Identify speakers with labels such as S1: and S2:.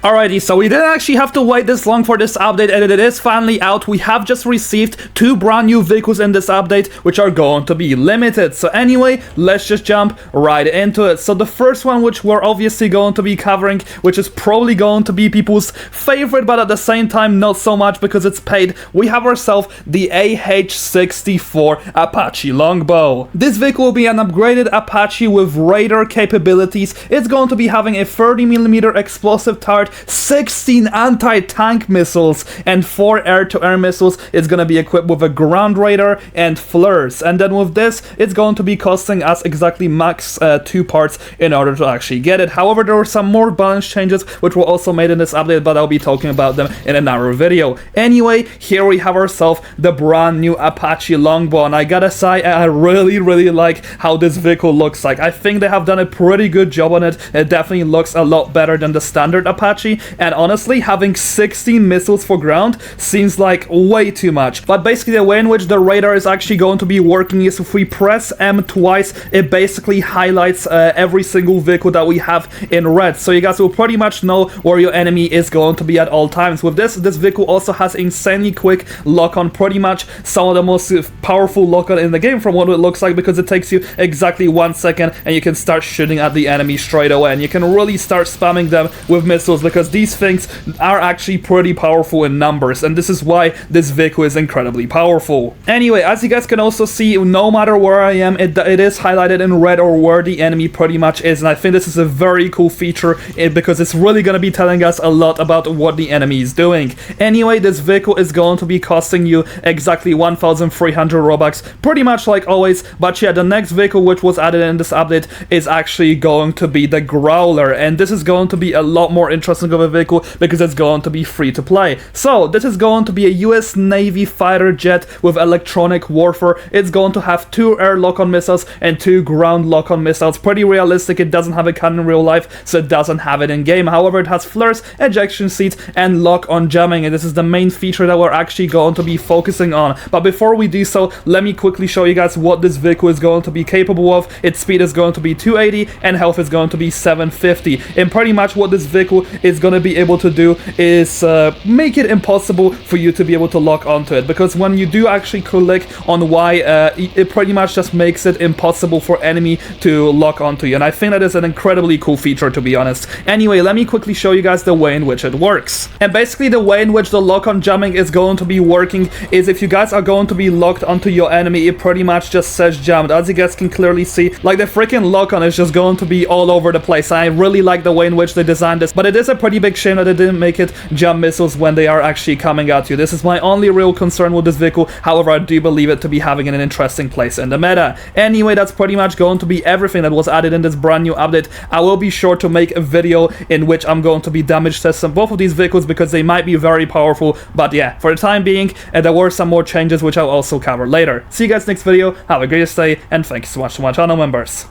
S1: Alrighty, so we didn't actually have to wait this long for this update, and it is finally out. We have just received 2 brand new vehicles in this update, which are going to be limited. So anyway, let's just jump right into it. So the first one, which we're obviously going to be covering, which is probably going to be people's favorite, but at the same time not so much because it's paid, we have ourselves the EA-18 Apache Longbow. This vehicle will be an upgraded Apache with radar capabilities. It's going to be having a 30mm explosive turret, 16 anti-tank missiles, and 4 air-to-air missiles. It's going to be equipped with a ground radar and flares. And then with this, it's going to be costing us exactly max 2 parts in order to actually get it. However, there were some more balance changes which were also made in this update, but I'll be talking about them in another video. Anyway, here we have ourselves the brand new Apache Longbow, and I gotta say, I really like how this vehicle looks like. I think they have done a pretty good job on it. It definitely looks a lot better than the standard Apache, and honestly, having 16 missiles for ground seems like way too much. But basically, the way in which the radar is actually going to be working is if we press M twice, it basically highlights every single vehicle that we have in red. So you guys will pretty much know where your enemy is going to be at all times. With this vehicle also has insanely quick lock-on, pretty much some of the most powerful lock-on in the game from what it looks like, because it takes you exactly 1 second and you can start shooting at the enemy straight away, and you can really start spamming them with missiles because these things are actually pretty powerful in numbers, and this is why this vehicle is incredibly powerful. Anyway, as you guys can also see, no matter where I am, it is highlighted in red or where the enemy pretty much is, and I think this is a very cool feature because it's really going to be telling us a lot about what the enemy is doing. Anyway, this vehicle is going to be costing you exactly 1,300 Robux, pretty much like always. But yeah, the next vehicle which was added in this update is actually going to be the Growler, and this is going to be a lot more interesting of a vehicle because it's going to be free to play. So this is going to be a US Navy fighter jet with electronic warfare. It's going to have 2 air lock-on missiles and 2 ground lock-on missiles. Pretty realistic. It doesn't have a cannon in real life, so it doesn't have it in game. However, it has flares, ejection seats, and lock-on jamming, and this is the main feature that we're actually going to be focusing on. But before we do so, let me quickly show you guys what this vehicle is going to be capable of. Its speed is going to be 280 and health is going to be 750. And pretty much what this vehicle is going to be able to do is make it impossible for you to be able to lock onto it, because when you do actually click on Y, it pretty much just makes it impossible for enemy to lock onto you, and I think that is an incredibly cool feature, to be honest. Anyway, let me quickly show you guys the way in which it works. And basically the way in which the lock-on jamming is going to be working is if you guys are going to be locked onto your enemy, it pretty much just says jammed. As you guys can clearly see, like the freaking lock-on is just going to be all over the place. I really like the way in which they designed this, but it is a pretty big shame that they didn't make it jam missiles when they are actually coming at you. This is my only real concern with this vehicle. However, I do believe it to be having an interesting place in the meta. Anyway, that's pretty much going to be everything that was added in this brand new update. I will be sure to make a video in which I'm going to be damage testing both of these vehicles because they might be very powerful. But yeah, for the time being, there were some more changes which I'll also cover later. See you guys next video. Have a great day, and thank you so much to my channel members.